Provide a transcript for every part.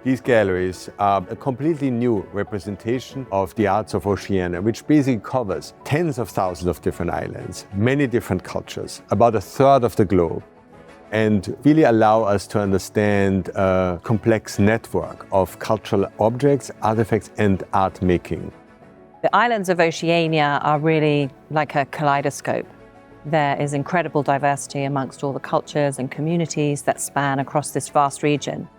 These galleries are a completely new representation of the Arts of Oceania, which basically covers tens of thousands of different islands, many different cultures, about a third of the globe, and really allow us to understand a complex network of cultural objects, artifacts, and art making. The islands of Oceania are really like a kaleidoscope. There is incredible diversity amongst all the cultures and communities that span across this vast region.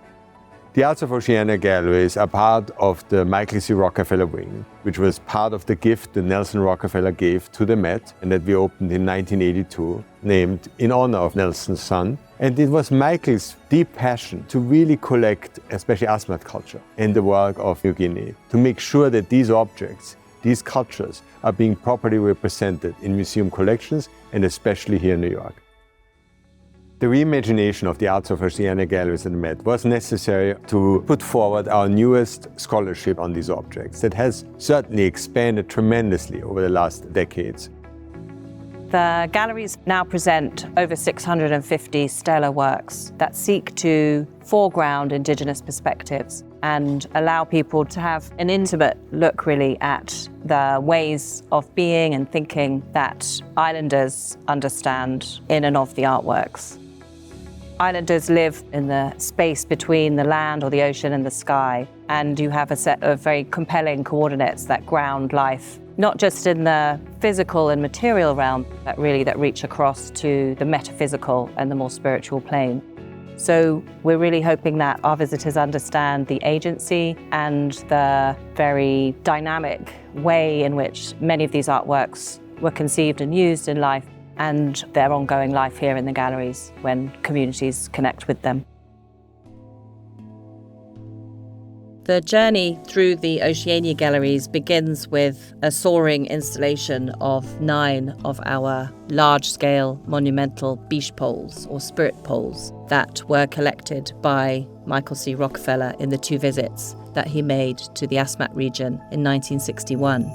The Arts of Oceania galleries are part of the Michael C. Rockefeller Wing, which was part of the gift that Nelson Rockefeller gave to the Met and that we opened in 1982, named in honor of Nelson's son. And it was Michael's deep passion to really collect, especially Asmat culture and the work of New Guinea, to make sure that these objects, these cultures, are being properly represented in museum collections and especially here in New York. The reimagination of the Arts of Oceania galleries in the Met was necessary to put forward our newest scholarship on these objects that has certainly expanded tremendously over the last decades. The galleries now present over 650 stellar works that seek to foreground Indigenous perspectives and allow people to have an intimate look really at the ways of being and thinking that islanders understand in and of the artworks. Islanders live in the space between the land or the ocean and the sky, and you have a set of very compelling coordinates that ground life, not just in the physical and material realm, but really that reach across to the metaphysical and the more spiritual plane. So we're really hoping that our visitors understand the agency and the very dynamic way in which many of these artworks were conceived and used in life, and their ongoing life here in the galleries when communities connect with them. The journey through the Oceania galleries begins with a soaring installation of 9 of our large-scale monumental Bisj poles, or spirit poles, that were collected by Michael C. Rockefeller in the 2 visits that he made to the Asmat region in 1961.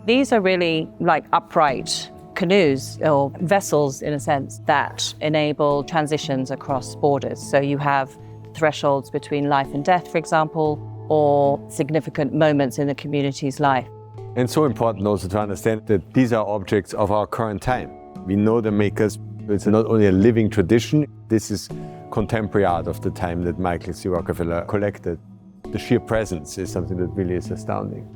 These are really like upright canoes or vessels, in a sense, that enable transitions across borders. So you have thresholds between life and death, for example, or significant moments in the community's life. And so important also to understand that these are objects of our current time. We know the makers. It's not only a living tradition, this is contemporary art of the time that Michael C. Rockefeller collected. The sheer presence is something that really is astounding.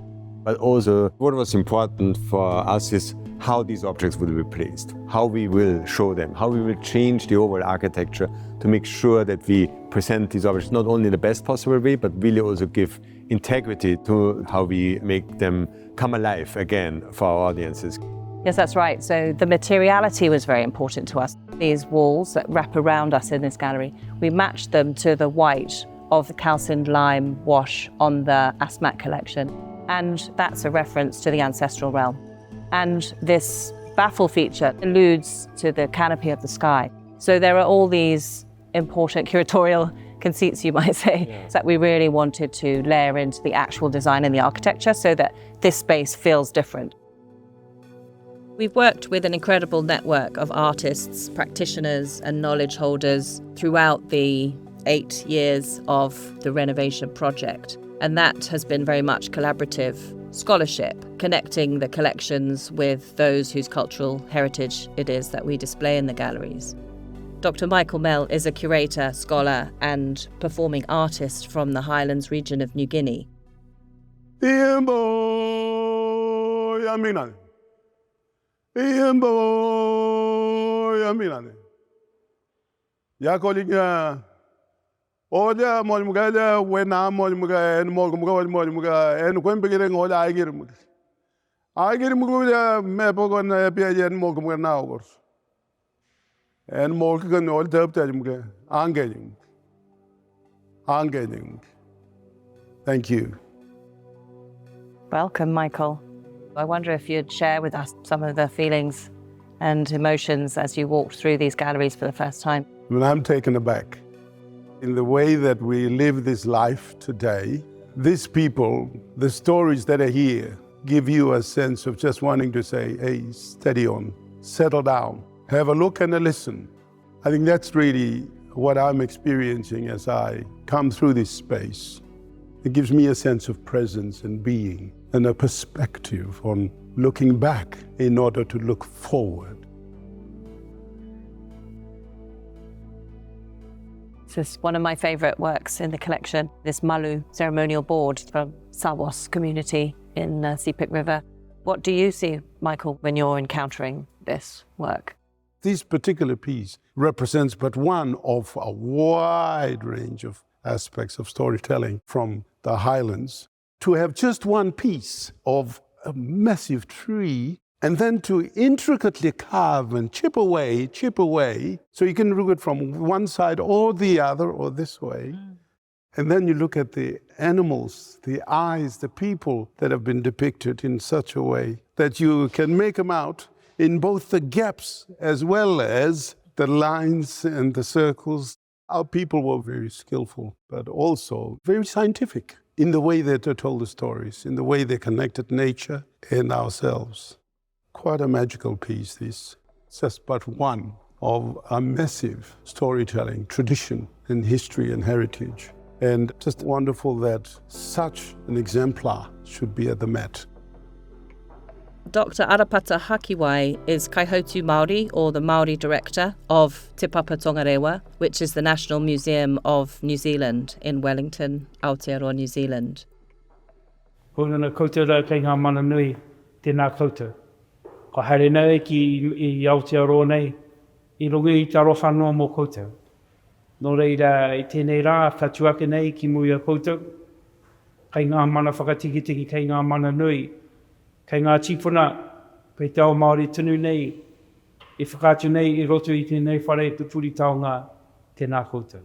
But also, what was important for us is how these objects will be placed, how we will show them, how we will change the overall architecture to make sure that we present these objects not only in the best possible way, but really also give integrity to how we make them come alive again for our audiences. Yes, that's right. So the materiality was very important to us. These walls that wrap around us in this gallery, we matched them to the white of the calcined lime wash on the Asmat collection. And that's a reference to the ancestral realm. And this baffle feature alludes to the canopy of the sky. So there are all these important curatorial conceits, you might say, that we really wanted to layer into the actual design and the architecture so that this space feels different. We've worked with an incredible network of artists, practitioners, and knowledge holders throughout the 8 years of the renovation project. And that has been very much collaborative scholarship, connecting the collections with those whose cultural heritage it is that we display in the galleries. Dr. Michael Mel is a curator, scholar, and performing artist from the Highlands region of New Guinea. Oja molmuga wena molmuga en molmuga en kwembigire ngola agirmug. Agirmug me pogon piajen molmuga na ogors. En molkan ol taptajmuga angejing. Thank you. Welcome, Michael. I wonder if you'd share with us some of the feelings and emotions as you walked through these galleries for the first time. When I'm taken aback. In the way that we live this life today, these people, the stories that are here, give you a sense of just wanting to say, hey, steady on, settle down, have a look and a listen. I think that's really what I'm experiencing as I come through this space. It gives me a sense of presence and being and a perspective on looking back in order to look forward. This is one of my favourite works in the collection, this Malu ceremonial board from Sawas community in Sepik River. What do you see, Michael, when you're encountering this work? This particular piece represents but one of a wide range of aspects of storytelling from the highlands. To have just one piece of a massive tree and then to intricately carve and chip away, so you can look at from one side or the other or this way. And then you look at the animals, the eyes, the people that have been depicted in such a way that you can make them out in both the gaps as well as the lines and the circles. Our people were very skillful, but also very scientific in the way that they told the stories, in the way they connected nature and ourselves. Quite a magical piece, this. It's just but one of a massive storytelling tradition and history and heritage. And just wonderful that such an exemplar should be at the Met. Dr. Arapata Hakiwai is Kaihotu Māori, or the Māori director of Te Papa Tongarewa, which is the National Museum of New Zealand in Wellington, Aotearoa, New Zealand. Hōrana koutou rau kei ngā mana nui, tēnā koutou. Ka haere nei ki I Aotearoa nei, I rongo I taro whanua mō koutou. Nō reira I tēnei rā, whatuake nei ki muia koutou. Kei ngā mana whakatikitiki, kei ngā mana nui. Kei ngā tīpuna, pei te ao Māori tunu nei, I whakātu nei I roto I tēnei whare tupuri Taonga, tēnā koutou.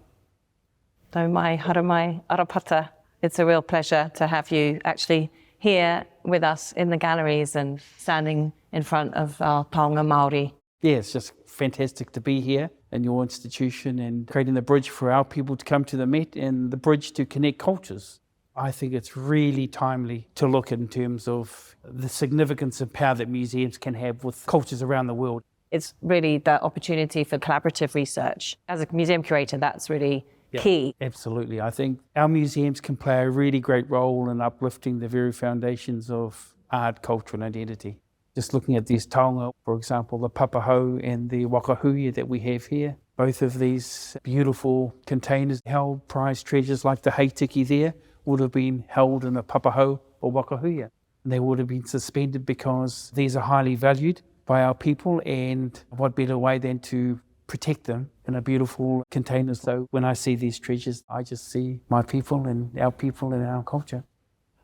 So mai haramai Arapata, it's a real pleasure to have you actually here with us in the galleries and standing in front of our Taonga Māori. Yeah, it's just fantastic to be here in your institution and creating the bridge for our people to come to the Met and the bridge to connect cultures. I think it's really timely to look in terms of the significance and power that museums can have with cultures around the world. It's really the opportunity for collaborative research. As a museum curator, that's really key. Absolutely. I think our museums can play a really great role in uplifting the very foundations of art, culture and identity. Just looking at these taonga, for example, the papahau and the wakahuia that we have here, both of these beautiful containers held prized treasures like the heitiki there would have been held in a papahau or wakahuia. They would have been suspended because these are highly valued by our people, and what better way than to protect them in a beautiful container. So when I see these treasures, I just see my people and our culture.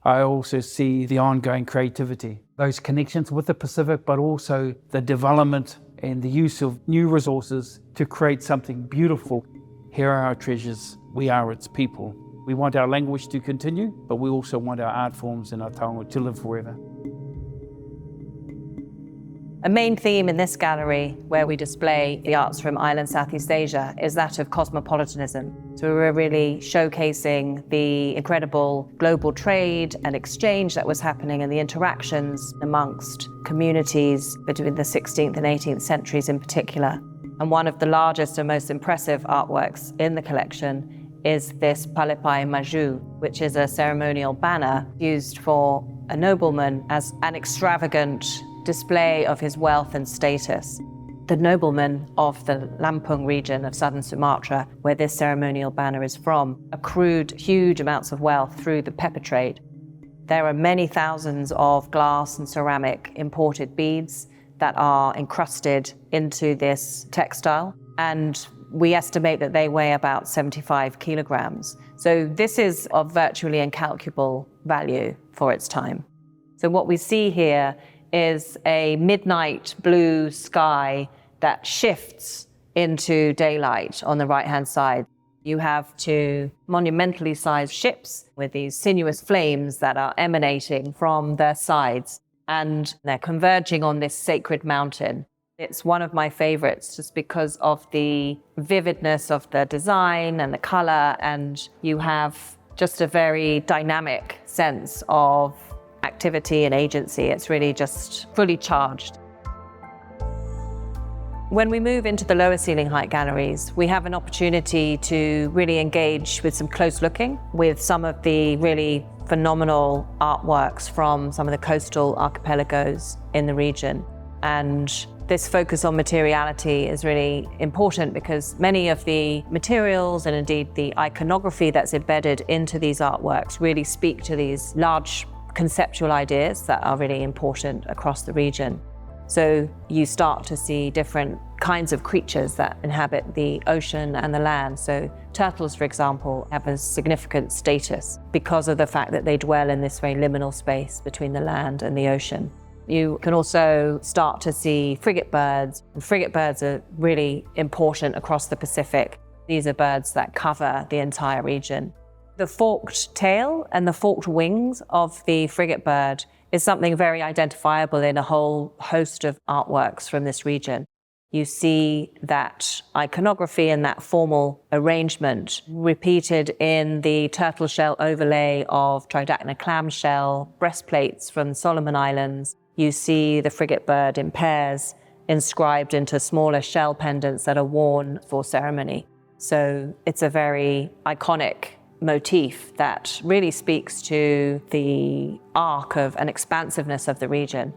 I also see the ongoing creativity, those connections with the Pacific, but also the development and the use of new resources to create something beautiful. Here are our treasures, we are its people. We want our language to continue, but we also want our art forms and our taonga to live forever. A main theme in this gallery, where we display the arts from island Southeast Asia, is that of cosmopolitanism. So we're really showcasing the incredible global trade and exchange that was happening and the interactions amongst communities between the 16th and 18th centuries in particular. And one of the largest and most impressive artworks in the collection is this Palepai Maju, which is a ceremonial banner used for a nobleman as an extravagant display of his wealth and status. The noblemen of the Lampung region of southern Sumatra, where this ceremonial banner is from, accrued huge amounts of wealth through the pepper trade. There are many thousands of glass and ceramic imported beads that are encrusted into this textile, and we estimate that they weigh about 75 kilograms. So this is of virtually incalculable value for its time. So what we see here is a midnight blue sky that shifts into daylight on the right-hand side. You have two monumentally sized ships with these sinuous flames that are emanating from their sides, and they're converging on this sacred mountain. It's one of my favorites just because of the vividness of the design and the color, and you have just a very dynamic sense of activity and agency. It's really just fully charged. When we move into the lower ceiling height galleries, we have an opportunity to really engage with some close looking with some of the really phenomenal artworks from some of the coastal archipelagos in the region. And this focus on materiality is really important because many of the materials and indeed the iconography that's embedded into these artworks really speak to these large conceptual ideas that are really important across the region. So you start to see different kinds of creatures that inhabit the ocean and the land. So turtles, for example, have a significant status because of the fact that they dwell in this very liminal space between the land and the ocean. You can also start to see frigate birds. And frigate birds are really important across the Pacific. These are birds that cover the entire region. The forked tail and the forked wings of the frigate bird is something very identifiable in a whole host of artworks from this region. You see that iconography and that formal arrangement repeated in the turtle shell overlay of Tridacna clamshell breastplates from the Solomon Islands. You see the frigate bird in pairs inscribed into smaller shell pendants that are worn for ceremony. So it's a very iconic motif that really speaks to the arc of and expansiveness of the region.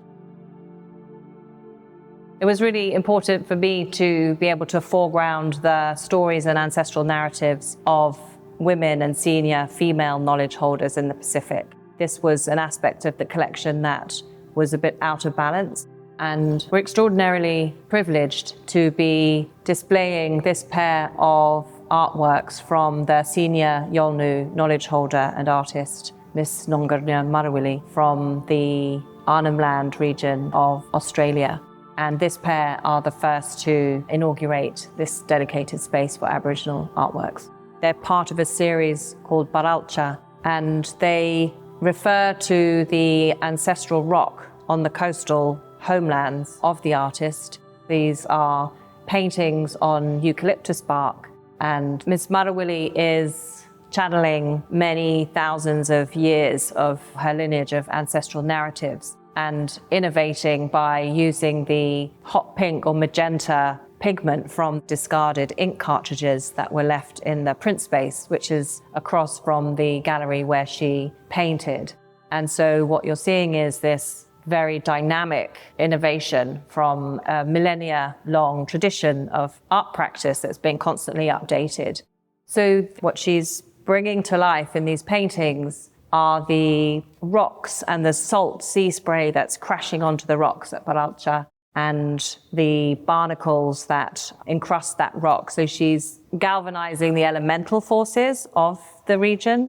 It was really important for me to be able to foreground the stories and ancestral narratives of women and senior female knowledge holders in the Pacific. This was an aspect of the collection that was a bit out of balance, and we're extraordinarily privileged to be displaying this pair of artworks from the senior Yolngu knowledge holder and artist, Miss Noŋgirrŋa Marawili, from the Arnhem Land region of Australia. And this pair are the first to inaugurate this dedicated space for Aboriginal artworks. They're part of a series called Baralcha, and they refer to the ancestral rock on the coastal homelands of the artist. These are paintings on eucalyptus bark, and Miss Marawili is channeling many thousands of years of her lineage of ancestral narratives and innovating by using the hot pink or magenta pigment from discarded ink cartridges that were left in the print space, which is across from the gallery where she painted. And so what you're seeing is this very dynamic innovation from a millennia-long tradition of art practice that's been constantly updated. So what she's bringing to life in these paintings are the rocks and the salt sea spray that's crashing onto the rocks at Baralcha, and the barnacles that encrust that rock. So she's galvanizing the elemental forces of the region.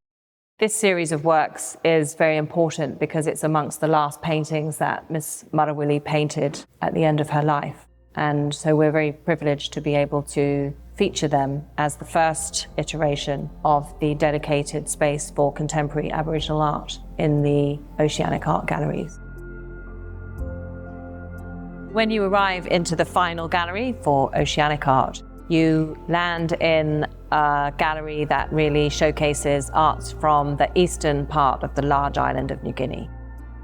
This series of works is very important because it's amongst the last paintings that Miss Marawili painted at the end of her life. And so we're very privileged to be able to feature them as the first iteration of the dedicated space for contemporary Aboriginal art in the Oceanic Art galleries. When you arrive into the final gallery for Oceanic Art, you land in a gallery that really showcases arts from the eastern part of the large island of New Guinea.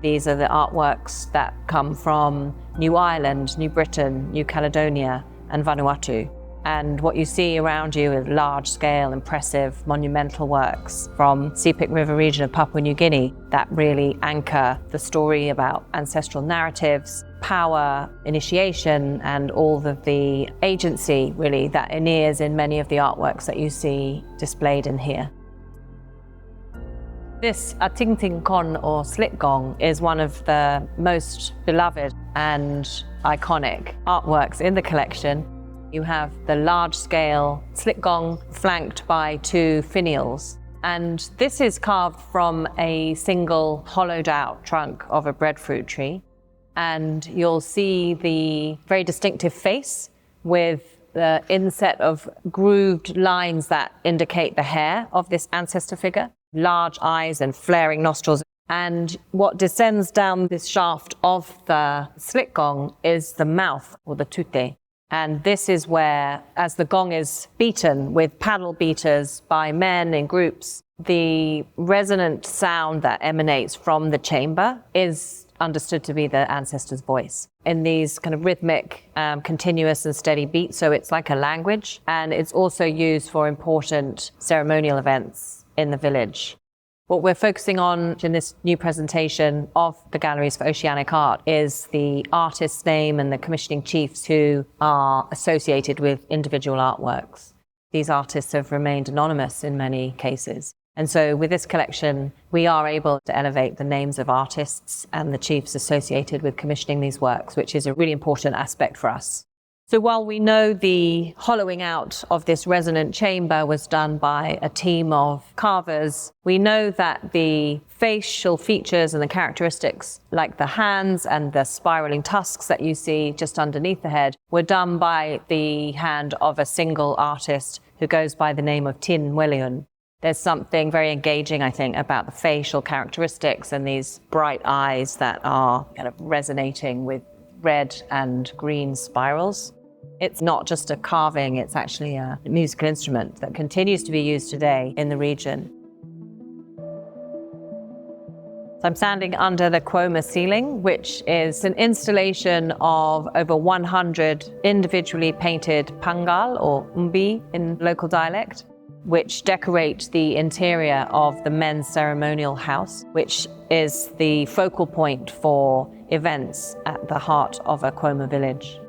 These are the artworks that come from New Ireland, New Britain, New Caledonia, and Vanuatu. And what you see around you is large-scale, impressive, monumental works from Sepik River region of Papua New Guinea that really anchor the story about ancestral narratives, power, initiation, and all of the agency, really, that inheres in many of the artworks that you see displayed in here. This Atingting Kon, or slit gong, is one of the most beloved and iconic artworks in the collection. You have the large-scale slit gong flanked by two finials. And this is carved from a single hollowed-out trunk of a breadfruit tree. And you'll see the very distinctive face with the inset of grooved lines that indicate the hair of this ancestor figure, large eyes and flaring nostrils. And what descends down this shaft of the slit gong is the mouth, or the tute. And this is where, as the gong is beaten with paddle beaters by men in groups, the resonant sound that emanates from the chamber is understood to be the ancestor's voice in these kind of rhythmic, continuous and steady beats. So it's like a language, and it's also used for important ceremonial events in the village. What we're focusing on in this new presentation of the Galleries for Oceanic Art is the artist's name and the commissioning chiefs who are associated with individual artworks. These artists have remained anonymous in many cases. And so with this collection, we are able to elevate the names of artists and the chiefs associated with commissioning these works, which is a really important aspect for us. So while we know the hollowing out of this resonant chamber was done by a team of carvers, we know that the facial features and the characteristics, like the hands and the spiraling tusks that you see just underneath the head, were done by the hand of a single artist who goes by the name of Tin Weliun. There's something very engaging, I think, about the facial characteristics and these bright eyes that are kind of resonating with red and green spirals. It's not just a carving, it's actually a musical instrument that continues to be used today in the region. So I'm standing under the Kwoma ceiling, which is an installation of over 100 individually painted pangal, or umbi in local dialect, which decorate the interior of the men's ceremonial house, which is the focal point for events at the heart of a Kwoma village.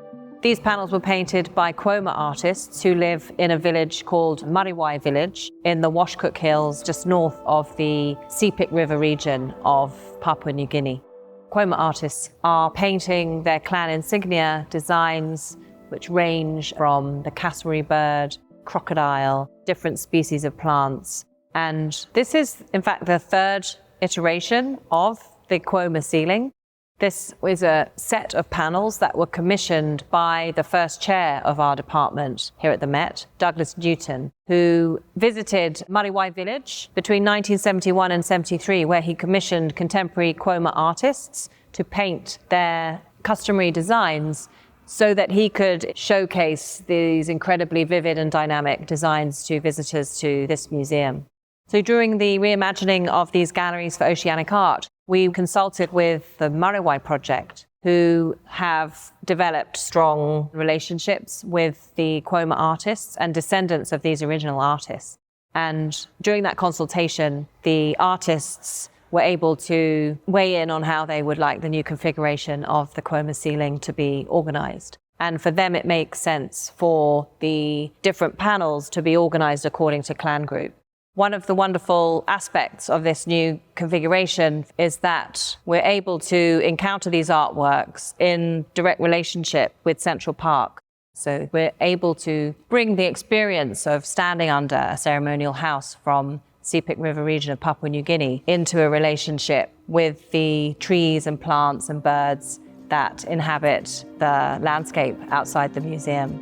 These panels were painted by Kwoma artists who live in a village called Mariwai village in the Washcook Hills, just north of the Sepik River region of Papua New Guinea. Kwoma artists are painting their clan insignia designs, which range from the cassowary bird, crocodile, different species of plants. And this is, in fact, the third iteration of the Kwoma ceiling. This is a set of panels that were commissioned by the first chair of our department here at the Met, Douglas Newton, who visited Mariwai village between 1971 and 73, where he commissioned contemporary Kwoma artists to paint their customary designs so that he could showcase these incredibly vivid and dynamic designs to visitors to this museum. So during the reimagining of these galleries for oceanic art, we consulted with the Mariwai project, who have developed strong relationships with the Kwoma artists and descendants of these original artists. And during that consultation, the artists were able to weigh in on how they would like the new configuration of the Kwoma ceiling to be organized. And for them, it makes sense for the different panels to be organized according to clan group. One of the wonderful aspects of this new configuration is that we're able to encounter these artworks in direct relationship with Central Park. So we're able to bring the experience of standing under a ceremonial house from Sepik River region of Papua New Guinea into a relationship with the trees and plants and birds that inhabit the landscape outside the museum.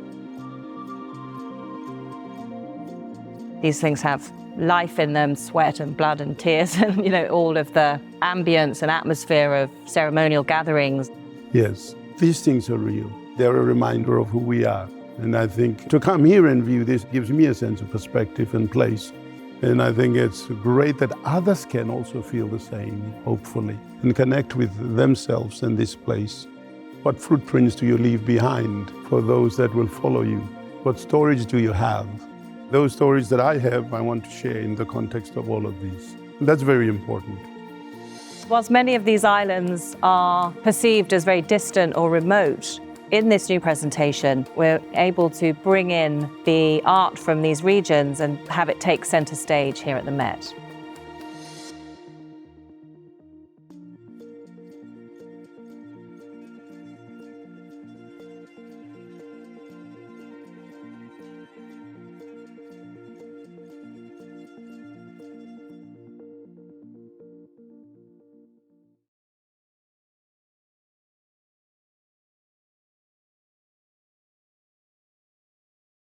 These things have life in them, sweat and blood and tears, and all of the ambience and atmosphere of ceremonial gatherings. Yes, these things are real. They're a reminder of who we are. And I think to come here and view this gives me a sense of perspective and place. And I think it's great that others can also feel the same, hopefully, and connect with themselves in this place. What footprints do you leave behind for those that will follow you? What stories do you have? Those stories that I have, I want to share in the context of all of these. And that's very important. Whilst many of these islands are perceived as very distant or remote, in this new presentation, we're able to bring in the art from these regions and have it take center stage here at the Met.